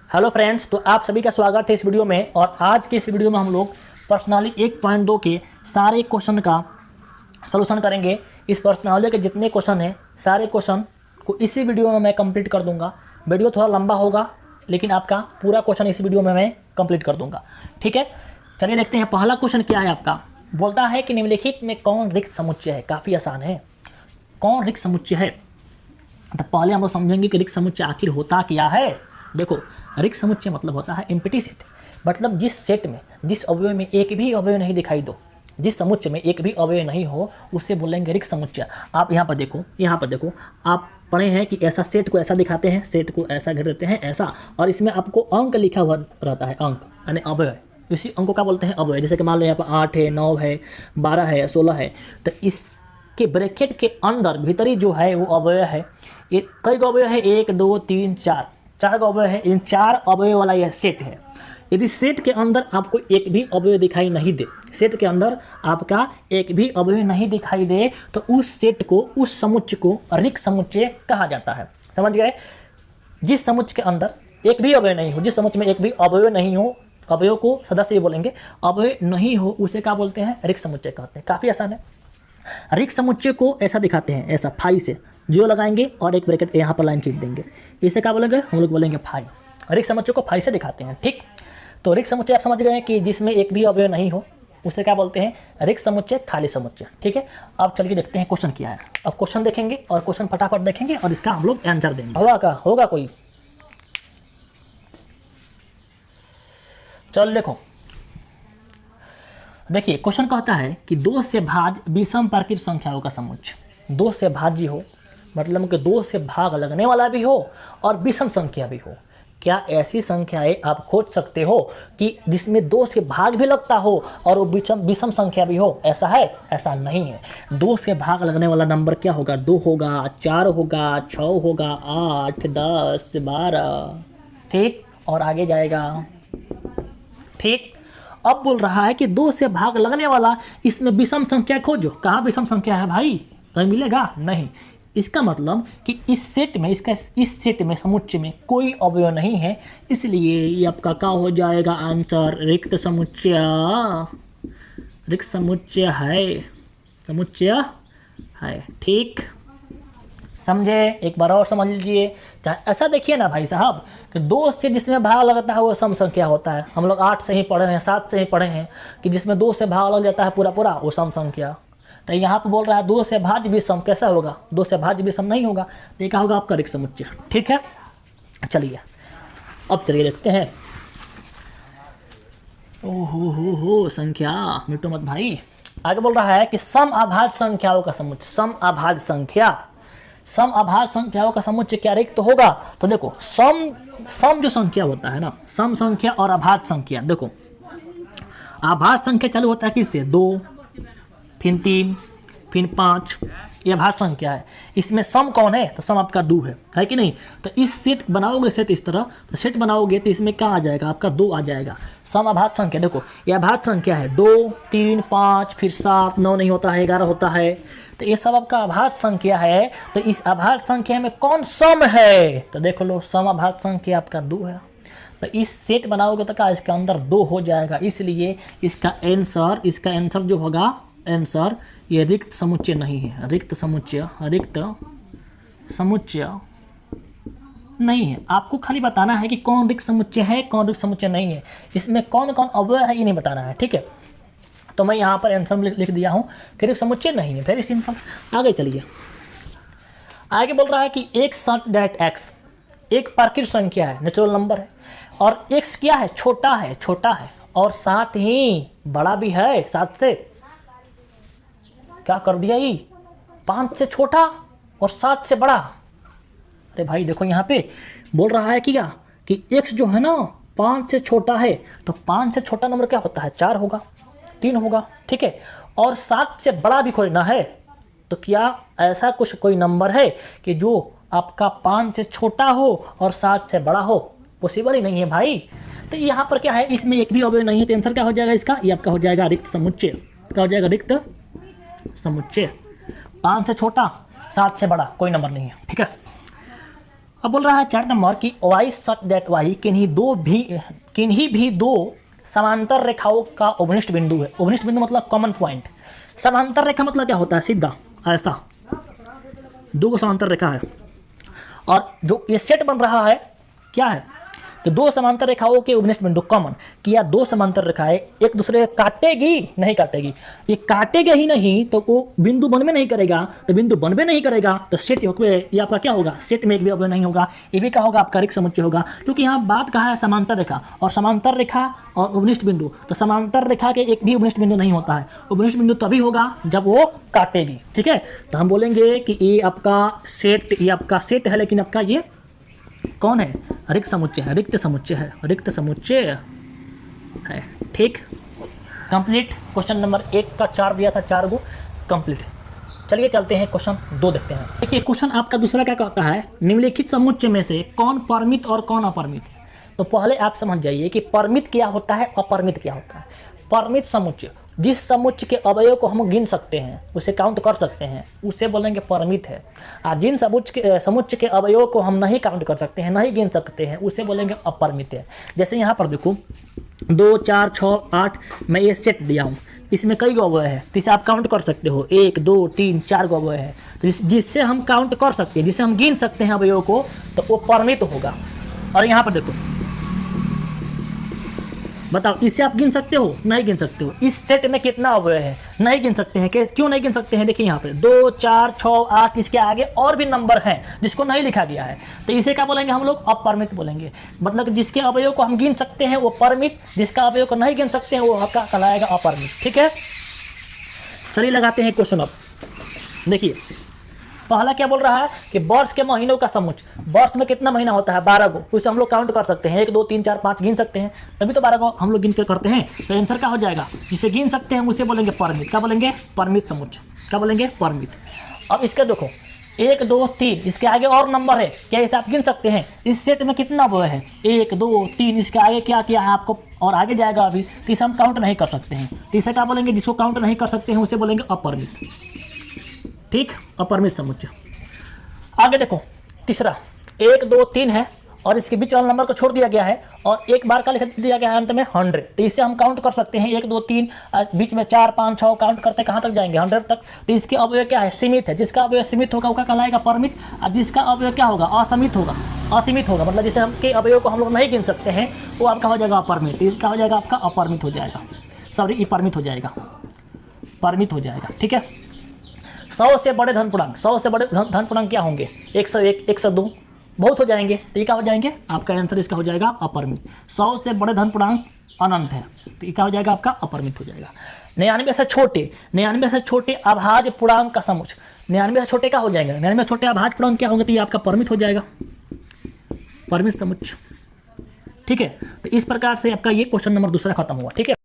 Hello friends, तो आप सभी का स्वागत है इस वीडियो में। और आज के इस वीडियो में हम लोग पर्सनाली 1.2 के सारे क्वेश्चन का सलूशन करेंगे। इस पर्सनाली के जितने क्वेश्चन हैं सारे क्वेश्चन को इसी वीडियो में मैं कंप्लीट कर दूंगा। वीडियो थोड़ा लंबा होगा लेकिन आपका पूरा क्वेश्चन इस वीडियो में मैं कंप्लीट कर दूंगा। ठीक है, चलिए देखते हैं पहला क्वेश्चन क्या है आपका। बोलता है कि निम्नलिखित में कौन रिक्त समुच्चय है। काफ़ी आसान है, कौन रिक्त समुच्चय है। तो पहले हम लोग समझेंगे कि रिक्त समुच्चय आखिर होता क्या है। देखो, रिक्त समुच्चय मतलब होता है एम्प्टी सेट, मतलब जिस सेट में जिस अवयव में एक भी अवयव नहीं दिखाई दो, जिस समुच्चय में एक भी अवयव नहीं हो उससे बोलेंगे रिक्त समुच्चय। आप यहाँ पर देखो, आप पढ़े हैं कि ऐसा सेट को ऐसा दिखाते हैं, सेट को ऐसा घेर देते हैं ऐसा, और इसमें आपको अंक लिखा हुआ रहता है, अंक यानी अवयव। इसी अंकों का बोलते हैं अवयव। जैसे कि मान लो यहाँ पर 8 है, 9 है, 12 है, 16 है, तो इसके ब्रैकेट के अंदर भीतरी जो है वो अवयव है। ये कई अवयव है, 1 2 3 4 अवयव है। इन 4 अवयव वाला यह सेट है। यदि सेट के अंदर आपको एक भी अवयव दिखाई नहीं दे, सेट के अंदर आपका एक भी अवयव नहीं दिखाई दे, तो उस सेट को, उस समुच्चय को रिक्त समुच्चय कहा जाता है। समझ गए। जिस समुच्चय के अंदर एक भी अवयव नहीं हो, जिस समुच्चय में एक भी अवयव नहीं हो, अवयव को सदस्य ही बोलेंगे, अवयव नहीं हो उसे क्या बोलते हैं, रिक्त समुच्चय कहते हैं। काफ़ी आसान है। रिक्त समुच्चय को ऐसा दिखाते हैं, ऐसा फाई से जीरो लगाएंगे और एक ब्रैकेट यहाँ पर लाइन खींच देंगे, इसे क्या बोलेंगे, हम लोग बोलेंगे फाई। रिक्त समुच्चय को फाई से दिखाते हैं। ठीक, तो रिक्त समुच्चय आप समझ गए हैं कि जिसमें एक भी अवयव नहीं हो उसे क्या बोलते हैं, रिक्त समुच्चय, खाली समुच्चय। ठीक है, अब चलिए देखते हैं क्वेश्चन क्या है। अब क्वेश्चन देखेंगे और क्वेश्चन फटाफट देखेंगे और इसका हम लोग आंसर देंगे। होगा कोई। चल देखिए क्वेश्चन कहता है कि 2 से भाज्य विषम प्राकृत संख्याओं का समुच्चय। 2 से भाज्य हो मतलब कि 2 से भाग लगने वाला भी हो और विषम संख्या भी हो। क्या ऐसी संख्याएं आप खोज सकते हो कि जिसमें 2 से भाग भी लगता हो और वो विषम संख्या भी हो? ऐसा है? ऐसा नहीं है। 2 से भाग लगने वाला नंबर क्या होगा, 2 होगा, 4 होगा, 6 होगा, 8, 10, 12, ठीक, और आगे जाएगा। ठीक, अब बोल रहा है कि 2 से भाग लगने वाला, इसमें विषम संख्या खोजो। कहाँ विषम संख्या है भाई, कहीं मिलेगा नहीं। इसका मतलब कि इस सेट में समुच्चय में कोई अवयव नहीं है, इसलिए ये आपका क्या हो जाएगा आंसर, रिक्त समुच्चय। रिक्त समुच्चय है। ठीक, समझे। एक बार और समझ लीजिए। चाहे ऐसा देखिए ना भाई साहब कि 2 से जिसमें भाग लगता है वो सम संख्या होता है। हम लोग 8 से ही पढ़े हैं, 7 से ही पढ़े हैं कि जिसमें 2 से भाग लग जाता है पूरा वो सम संख्या। तो यहाँ पे बोल रहा है 2 से भाज्य विषम, कैसा होगा, 2 से भाज्य विषम नहीं होगा। तो ये क्या होगा आपका रिक्त समुच्चय। ठीक है, चलिए अब चलिए देखते हैं। ओहो संख्या मिटो मत भाई। आगे बोल रहा है कि सम अभाज्य संख्याओं का समुच्चय। सम अभाज्य संख्याओं का समुच्चय क्या रिक्त होगा। तो देखो, सम जो संख्या होता है ना, सम संख्या और अभाज्य संख्या। देखो, अभाज्य संख्या चालू होता है किससे, 2, फिर 3, फिर 5, यह अभाज्य संख्या है। इसमें सम कौन है, तो सम आपका 2 है कि नहीं। तो इस सेट बनाओगे, सेट इस तरह तो सेट बनाओगे तो इसमें क्या आ जाएगा आपका, 2 आ जाएगा। सम अभाज्य संख्या, देखो यह अभाज्य संख्या है, 2, 3, 5, फिर 7, 9 नहीं होता है, 11 होता है। तो ये सब आपका अभाज्य संख्या है। तो इस अभाज्य संख्या में कौन सम है, तो देखो लो, सम अभाज्य संख्या आपका 2 है। तो इस सेट बनाओगे तो क्या इसके अंदर 2 हो जाएगा, इसलिए इसका आंसर जो होगा, आंसर ये रिक्त समुच्चय नहीं है। रिक्त समुच्चय नहीं है। आपको खाली बताना है कि कौन रिक्त समुच्चय है, कौन रिक्त समुच्चय नहीं है, इसमें कौन कौन अवयव है ये नहीं बताना है। ठीक है, तो मैं यहाँ पर आंसर लिख दिया हूँ कि रिक्त समुच्चय नहीं है। Very simple. आगे चलिए। आगे बोल रहा है कि x x एक प्राकृत संख्या है, नेचुरल नंबर है, और x क्या है, छोटा है और साथ ही बड़ा भी है। 7 से क्या कर दिया, ये 5 से छोटा और 7 से बड़ा। अरे भाई देखो, यहाँ पे बोल रहा है कि x जो है ना 5 से छोटा है, तो 5 से छोटा नंबर क्या होता है, 4 होगा, 3 होगा। ठीक है, और 7 से बड़ा भी खोजना है। तो क्या ऐसा कोई नंबर है कि जो आपका 5 से छोटा हो और 7 से बड़ा हो? पॉसिबल ही नहीं है भाई। तो यहाँ पर क्या है, इसमें एक भी अवयव नहीं है, तो आंसर क्या हो जाएगा इसका, ये आपका हो जाएगा रिक्त समुच्चय। क्या हो जाएगा, रिक्त समुच्चय। 5 से छोटा, 7 से बड़ा कोई नंबर नहीं है। ठीक है, अब बोल रहा है 4 नंबर कि वाई सच दैट वाई किन्हीं भी दो समांतर रेखाओं का उपनिष्ठ बिंदु है। उपनिष्ठ बिंदु मतलब कॉमन पॉइंट। समांतर रेखा मतलब क्या होता है? सीधा ऐसा दो समांतर रेखा है और जो ये सेट बन रहा है क्या है कि दो समांतर रेखाओं के उपनिष्ठ बिंदु कॉमन, कि या दो समांतर रेखाएं एक दूसरे काटेगी नहीं काटेगी, ये काटेगा ही नहीं तो वो बिंदु बनबे नहीं करेगा, तो बिंदु बनबे नहीं करेगा तो सेट ये आपका क्या होगा? सेट में एक भी अवयव नहीं होगा, ये भी क्या होगा? आपका रिक्त समुच्चय होगा। क्योंकि यहाँ बात कहा है समांतर रेखा, और समांतर रेखा और उपनिष्ठ बिंदु, तो समांतर रेखा के एक भी उपनिष्ठ बिंदु नहीं होता है। उपनिष्ठ बिंदु तभी होगा जब वो काटेगी। ठीक है, तो हम बोलेंगे कि ये आपका सेट है, लेकिन आपका ये कौन है? रिक्त समुच्चय है, रिक्त समुच्चय है, रिक्त समुच्चय है। ठीक, कंप्लीट। क्वेश्चन नंबर 1 का 4 दिया था, 4 गो कंप्लीट। चलिए चलते हैं क्वेश्चन 2 देखते हैं। देखिए क्वेश्चन आपका दूसरा क्या कहता है? निम्नलिखित समुच्चय में से कौन परिमित और कौन अपरिमित? तो पहले आप समझ जाइए कि परिमित क्या होता है, अपरिमित क्या होता है। परिमित समुच्चय, जिस समुच्चय के अवयव को हम गिन सकते हैं, उसे काउंट कर सकते हैं, उसे बोलेंगे परिमित है। और जिन समुच्चय के अवयव को हम नहीं काउंट कर सकते हैं, नहीं गिन सकते हैं, उसे बोलेंगे अपरिमित है। जैसे यहाँ पर देखो 2 4 6 8 मैं ये सेट दिया हूँ, इसमें कई गो अवयव है, तो इसे आप काउंट कर सकते हो। 1 2 3 4 गो अवयव है, तो जिससे हम काउंट कर सकते हैं, जिससे हम गिन सकते हैं अवयव को, तो वो परिमित होगा। और यहाँ पर देखो, बताओ इसे आप गिन सकते हो? नहीं गिन सकते हो। इस सेट में कितना अवयव है? नहीं गिन सकते हैं। क्यों नहीं गिन सकते हैं? देखिए यहाँ पे 2 4 6 8, इसके आगे और भी नंबर हैं जिसको नहीं लिखा गया है, तो इसे क्या बोलेंगे हम लोग? अपरिमित बोलेंगे। मतलब जिसके अवयव को हम गिन सकते हैं वो परिमित, जिसका अवयव को नहीं गिन सकते हैं वो आपका कहलाएगा अपरिमित। ठीक है, चलिए लगाते हैं क्वेश्चन। अब देखिए पहला क्या बोल रहा है कि वर्ष के महीनों का समुच्चय। वर्ष में कितना महीना होता है? 12 गो। उसे हम लोग काउंट कर सकते हैं, 1 2 3 4 5 गिन सकते हैं, तभी तो 12 गो हम लोग गिन कर करते हैं। तो आंसर क्या हो जाएगा? जिसे गिन सकते हैं उसे बोलेंगे परिमित। क्या बोलेंगे? परिमित समुच्चय। क्या बोलेंगे? परिमित। अब इसके देखो 1 2 3, इसके आगे और नंबर है, क्या इसे आप गिन सकते हैं? इस सेट में कितना अवयव है? 1 2 3, इसके आगे क्या किया है आपको और आगे जाएगा अभी, तो इसे हम काउंट नहीं कर सकते हैं। तो इसे क्या बोलेंगे? जिसको काउंट नहीं कर सकते हैं उसे बोलेंगे अपरिमित। ठीक, अपरिमित समुच्चय। आगे देखो तीसरा 1 2 3 है और इसके बीच वाले नंबर को छोड़ दिया गया है और एक बार का लिख दिया गया है अंत में 100, तो इसे हम काउंट कर सकते हैं। 1 2 3, बीच में 4 5 6 काउंट करते कहाँ तक जाएंगे? 100 तक। तो इसके अवयव क्या है? सीमित है। जिसका अवयव सीमित होगा वो कहलाएगा परिमित, और जिसका अवयव क्या होगा? असीमित होगा। असीमित होगा मतलब जिसे हम के अवयव को हम लोग नहीं गिन सकते हैं वो आपका हो जाएगा अपरिमित। इसका हो जाएगा आपका अपरिमित हो जाएगा, सॉरी परिमित हो जाएगा, परिमित हो जाएगा। ठीक है, 100 से बड़े धन पूर्णांक, 100 से बड़े धन पूर्णांक क्या होंगे? 101 102 बहुत हो जाएंगे, तो ये क्या हो जाएंगे? आपका आंसर इसका हो जाएगा अपरिमित। 100 से बड़े धन पूर्णांक अनंत है, तो ये क्या हो जाएगा? आपका अपरिमित हो जाएगा। 99 से छोटे अभाज्य पूर्णांक का समुच्चय। 99 से छोटे क्या हो जाएगा? 99 से छोटे अभाज्य पूर्णांक क्या होंगे? तो ये आपका परिमित हो जाएगा, परिमित समुच्चय। ठीक है, तो इस प्रकार से आपका ये क्वेश्चन नंबर दूसरा खत्म हुआ। ठीक है।